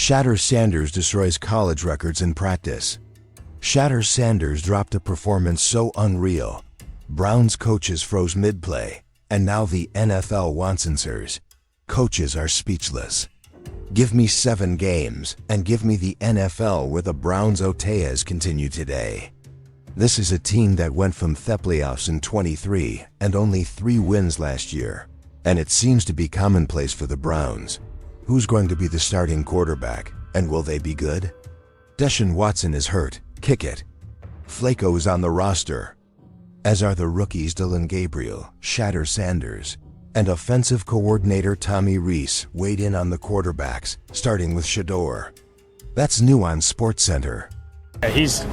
Shedeur Sanders destroys college records in practice. Shedeur Sanders dropped a performance so unreal, Browns coaches froze mid-play, and now the NFL wants answers. Coaches are speechless. Give me 7 games, and give me the NFL where the Browns' OTAs continue today. This is a team that went from the playoffs in 23 and only 3 wins last year, and it seems to be commonplace for the Browns. Who's going to be the starting quarterback, and will they be good? Deshaun Watson is hurt. Kick it. Flacco is on the roster, as are the rookies Dylan Gabriel, Shedeur Sanders, and offensive coordinator Tommy Rees weighed in on the quarterbacks, starting with Shedeur. That's new on SportsCenter. He's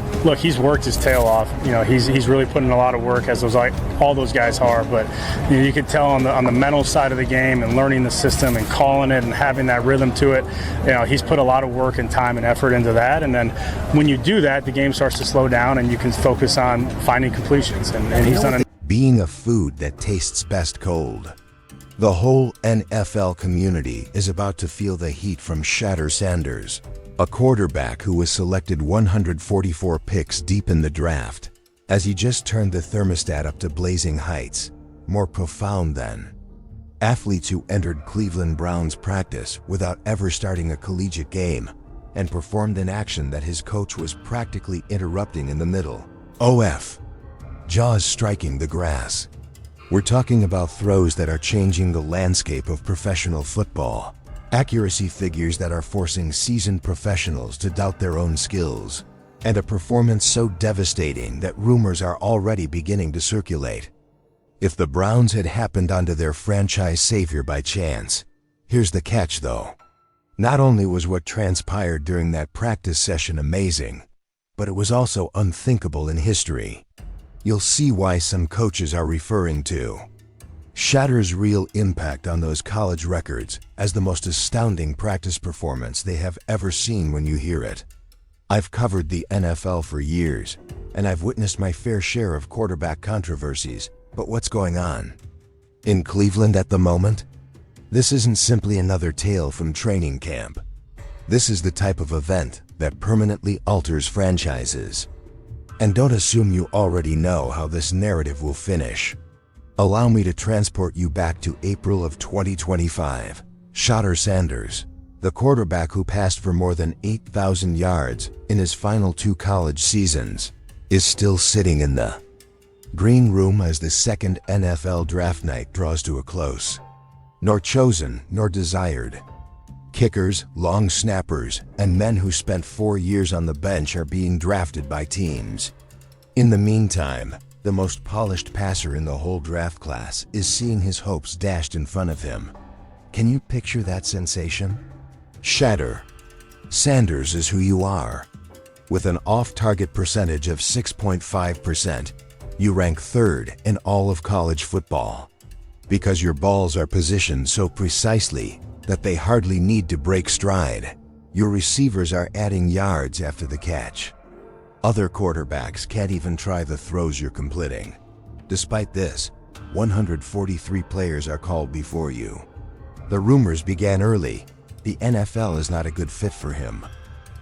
worked his tail off. He's really putting a lot of work, as all those guys are. But you could tell on the mental side of the game and learning the system and calling it and having that rhythm to it. He's put a lot of work and time and effort into that. And then when you do that, the game starts to slow down and you can focus on finding completions. And he's done. Being a food that tastes best cold. The whole NFL community is about to feel the heat from Shedeur Sanders, a quarterback who was selected 144 picks deep in the draft, as he just turned the thermostat up to blazing heights, more profound than athletes who entered Cleveland Browns practice without ever starting a collegiate game and performed an action that his coach was practically interrupting in the middle. OF. Jaws striking the grass. We're talking about throws that are changing the landscape of professional football. Accuracy figures that are forcing seasoned professionals to doubt their own skills, and a performance so devastating that rumors are already beginning to circulate. If the Browns had happened onto their franchise savior by chance, here's the catch though. Not only was what transpired during that practice session amazing, but it was also unthinkable in history. You'll see why some coaches are referring to Shedeur's real impact on those college records as the most astounding practice performance they have ever seen when you hear it. I've covered the NFL for years, and I've witnessed my fair share of quarterback controversies, but what's going on in Cleveland at the moment? This isn't simply another tale from training camp. This is the type of event that permanently alters franchises. And don't assume you already know how this narrative will finish. Allow me to transport you back to April of 2025. Shedeur Sanders, the quarterback who passed for more than 8,000 yards in his final 2 college seasons, is still sitting in the green room as the second NFL draft night draws to a close. Nor chosen nor desired. Kickers, long snappers, and men who spent 4 years on the bench are being drafted by teams. In the meantime, the most polished passer in the whole draft class is seeing his hopes dashed in front of him. Can you picture that sensation? Shedeur Sanders is who you are. With an off-target percentage of 6.5%, you rank 3rd in all of college football. Because your balls are positioned so precisely that they hardly need to break stride, your receivers are adding yards after the catch. Other quarterbacks can't even try the throws you're completing. Despite this, 143 players are called before you. The rumors began early. The NFL is not a good fit for him.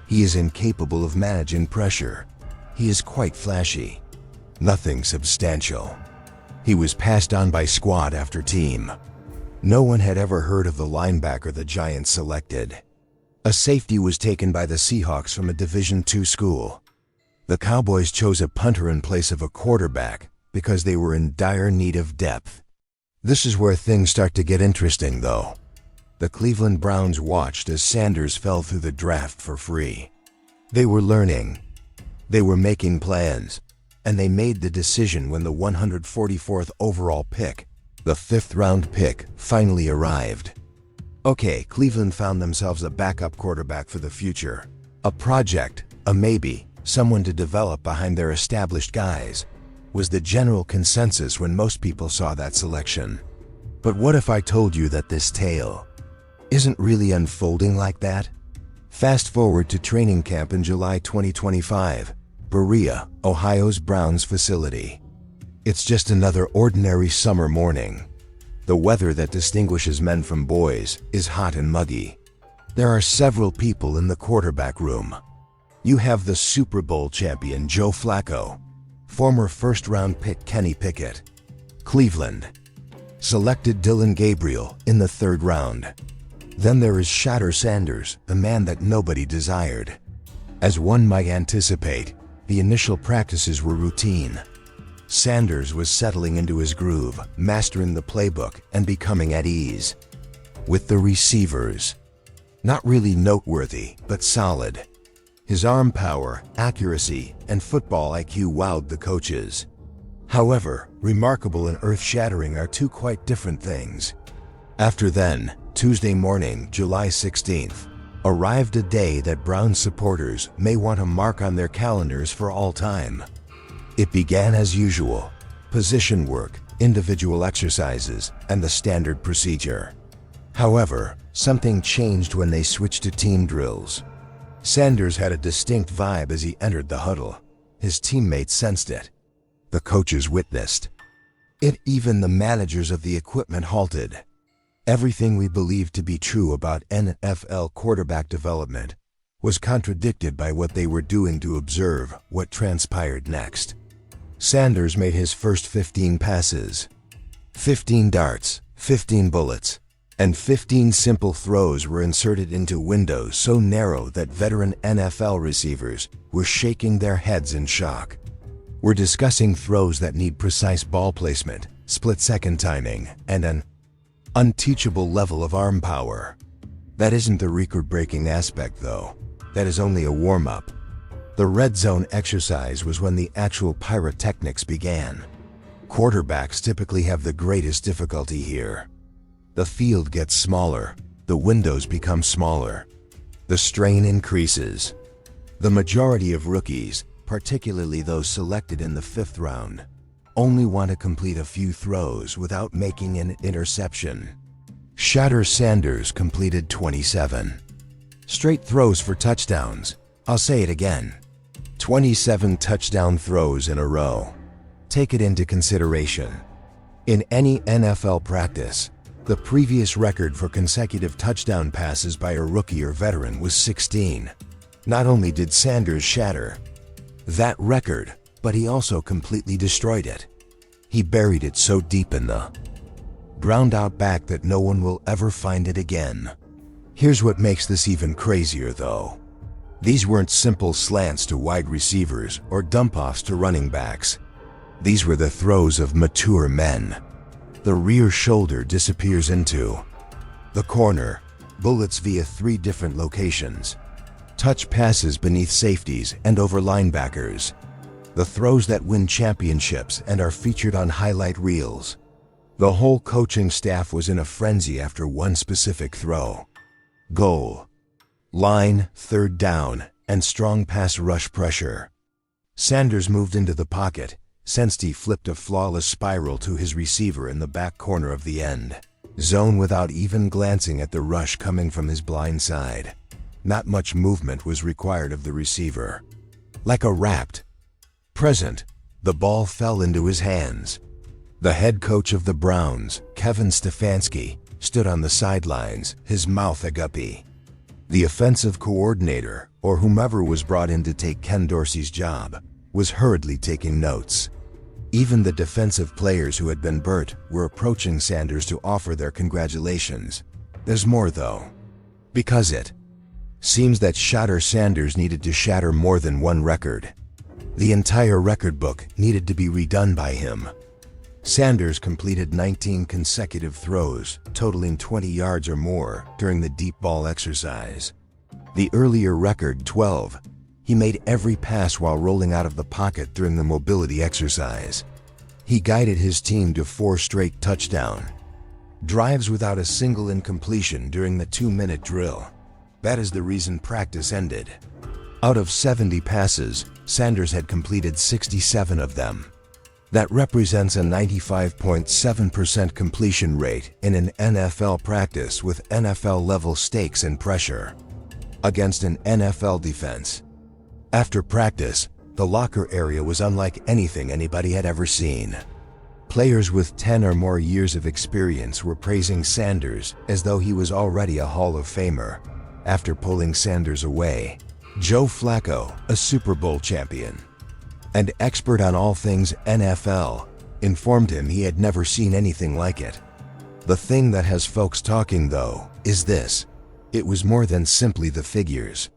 He is incapable of managing pressure. He is quite flashy. Nothing substantial. He was passed on by squad after team. No one had ever heard of the linebacker the Giants selected. A safety was taken by the Seahawks from a Division II school. The Cowboys chose a punter in place of a quarterback because they were in dire need of depth. This is where things start to get interesting, though. The Cleveland Browns watched as Sanders fell through the draft for free. They were learning. They were making plans. And they made the decision when the 144th overall pick, the 5th round pick, finally arrived. Okay, Cleveland found themselves a backup quarterback for the future. A project, a maybe, someone to develop behind their established guys, was the general consensus when most people saw that selection. But what if I told you that this tale isn't really unfolding like that? Fast forward to training camp in July 2025, Berea, Ohio's Browns facility. It's just another ordinary summer morning. The weather that distinguishes men from boys is hot and muggy. There are several people in the quarterback room. You have the Super Bowl champion Joe Flacco, former first-round pick Kenny Pickett, Cleveland, selected Dylan Gabriel in the 3rd round. Then there is Shedeur Sanders, the man that nobody desired. As one might anticipate, the initial practices were routine. Sanders was settling into his groove, mastering the playbook, and becoming at ease. With the receivers, not really noteworthy, but solid. His arm power, accuracy, and football IQ wowed the coaches. However, remarkable and earth-shattering are two quite different things. After then, Tuesday morning, July 16th, arrived a day that Browns supporters may want to mark on their calendars for all time. It began as usual: position work, individual exercises, and the standard procedure. However, something changed when they switched to team drills. Sanders had a distinct vibe as he entered the huddle. His teammates sensed it. The coaches witnessed it. Even the managers of the equipment halted. Everything we believed to be true about NFL quarterback development was contradicted by what they were doing to observe what transpired next. Sanders made his first 15 passes. 15 darts, 15 bullets, and 15 simple throws were inserted into windows so narrow that veteran NFL receivers were shaking their heads in shock. We're discussing throws that need precise ball placement, split-second timing, and an unteachable level of arm power. That isn't the record-breaking aspect, though. That is only a warm-up. The red zone exercise was when the actual pyrotechnics began. Quarterbacks typically have the greatest difficulty here. The field gets smaller, the windows become smaller. The strain increases. The majority of rookies, particularly those selected in the 5th round, only want to complete a few throws without making an interception. Shedeur Sanders completed 27 straight throws for touchdowns. I'll say it again. 27 touchdown throws in a row. Take it into consideration. In any NFL practice, the previous record for consecutive touchdown passes by a rookie or veteran was 16. Not only did Sanders shatter that record, but he also completely destroyed it. He buried it so deep in the ground out back that no one will ever find it again. Here's what makes this even crazier, though. These weren't simple slants to wide receivers or dump-offs to running backs. These were the throws of mature men. The rear shoulder disappears into the corner, bullets via 3 different locations, touch passes beneath safeties and over linebackers, the throws that win championships and are featured on highlight reels. The whole coaching staff was in a frenzy after one specific throw. Goal line, 3rd down, and strong pass rush pressure. Sanders moved into the pocket, sensed he flipped a flawless spiral to his receiver in the back corner of the end zone without even glancing at the rush coming from his blind side. Not much movement was required of the receiver. Like a rapt present, the ball fell into his hands. The head coach of the Browns, Kevin Stefanski, stood on the sidelines, his mouth agape. The offensive coordinator, or whomever was brought in to take Ken Dorsey's job, was hurriedly taking notes. Even the defensive players who had been burnt were approaching Sanders to offer their congratulations. There's more, though. Because it seems that Shedeur Sanders needed to shatter more than one record. The entire record book needed to be redone by him. Sanders completed 19 consecutive throws, totaling 20 yards or more, during the deep ball exercise. The earlier record, 12, he made every pass while rolling out of the pocket during the mobility exercise. He guided his team to 4 straight touchdown drives without a single incompletion during the 2-minute drill. That is the reason practice ended. Out of 70 passes, Sanders had completed 67 of them. That represents a 95.7% completion rate in an NFL practice with NFL-level stakes and pressure against an NFL defense. After practice, the locker area was unlike anything anybody had ever seen. Players with 10 or more years of experience were praising Sanders as though he was already a Hall of Famer. after pulling Sanders away. Joe Flacco, a Super Bowl champion and expert on all things NFL, informed him he had never seen anything like it. The thing that has folks talking, though, is this: it was more than simply the figures.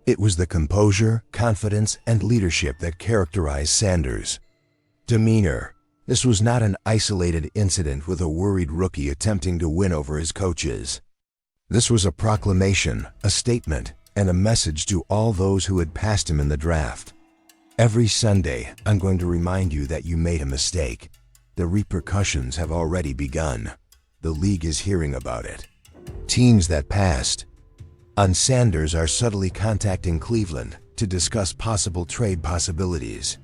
It was the composure, confidence, and leadership that characterized Sanders' demeanor. This was not an isolated incident with a worried rookie attempting to win over his coaches. This was a proclamation, a statement, and a message to all those who had passed him in the draft. Every Sunday, I'm going to remind you that you made a mistake. The repercussions have already begun. The league is hearing about it. Teams that passed on Sanders are subtly contacting Cleveland to discuss possible trade possibilities.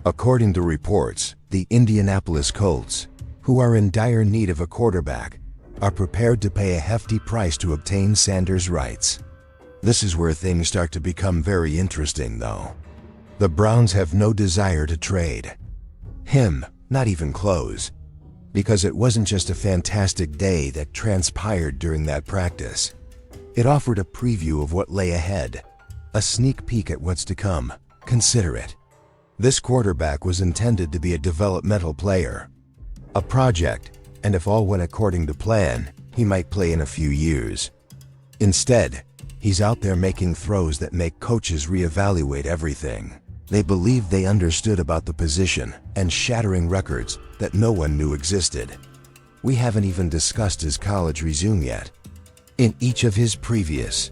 According to reports, the Indianapolis Colts, who are in dire need of a quarterback, are prepared to pay a hefty price to obtain Sanders' rights. This is where things start to become very interesting, though. The Browns have no desire to trade him, not even close, because it wasn't just a fantastic day that transpired during that practice. It offered a preview of what lay ahead, a sneak peek at what's to come. Consider it. This quarterback was intended to be a developmental player, a project, and if all went according to plan, he might play in a few years. Instead, he's out there making throws that make coaches reevaluate everything they believed they understood about the position and shattering records that no one knew existed. We haven't even discussed his college resume yet. In each of his previous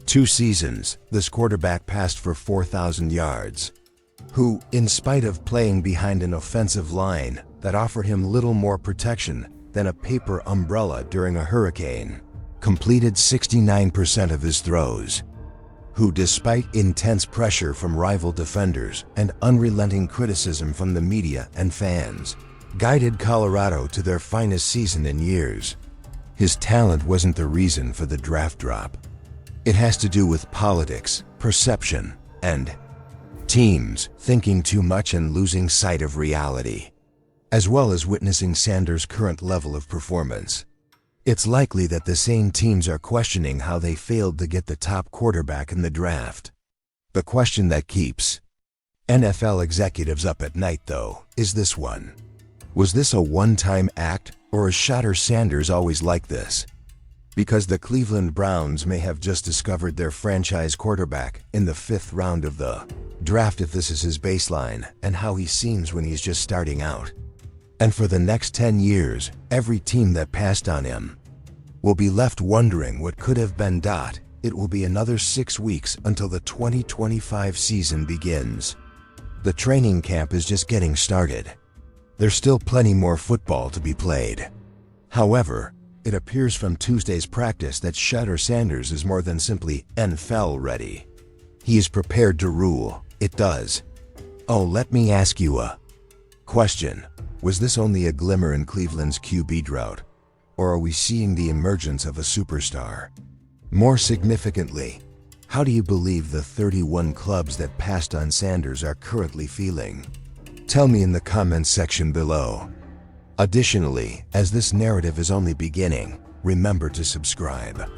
2 seasons, this quarterback passed for 4,000 yards, who, in spite of playing behind an offensive line that offered him little more protection than a paper umbrella during a hurricane, completed 69% of his throws, who, despite intense pressure from rival defenders and unrelenting criticism from the media and fans, guided Colorado to their finest season in years. His talent wasn't the reason for the draft drop. It has to do with politics, perception, and teams thinking too much and losing sight of reality, as well as witnessing Sanders' current level of performance. It's likely that the same teams are questioning how they failed to get the top quarterback in the draft. The question that keeps NFL executives up at night, though, is this one. Was this a one-time act, or is Shedeur Sanders always like this? Because the Cleveland Browns may have just discovered their franchise quarterback in the 5th round of the draft if this is his baseline and how he seems when he's just starting out. And for the next 10 years, every team that passed on him will be left wondering what could have been. It will be another 6 weeks until the 2025 season begins. The training camp is just getting started. There's still plenty more football to be played. However, it appears from Tuesday's practice that Shedeur Sanders is more than simply NFL ready. He is prepared to rule. It does. Oh, let me ask you a question. Was this only a glimmer in Cleveland's QB drought? Or are we seeing the emergence of a superstar? More significantly, how do you believe the 31 clubs that passed on Sanders are currently feeling? Tell me in the comments section below. Additionally, as this narrative is only beginning, remember to subscribe.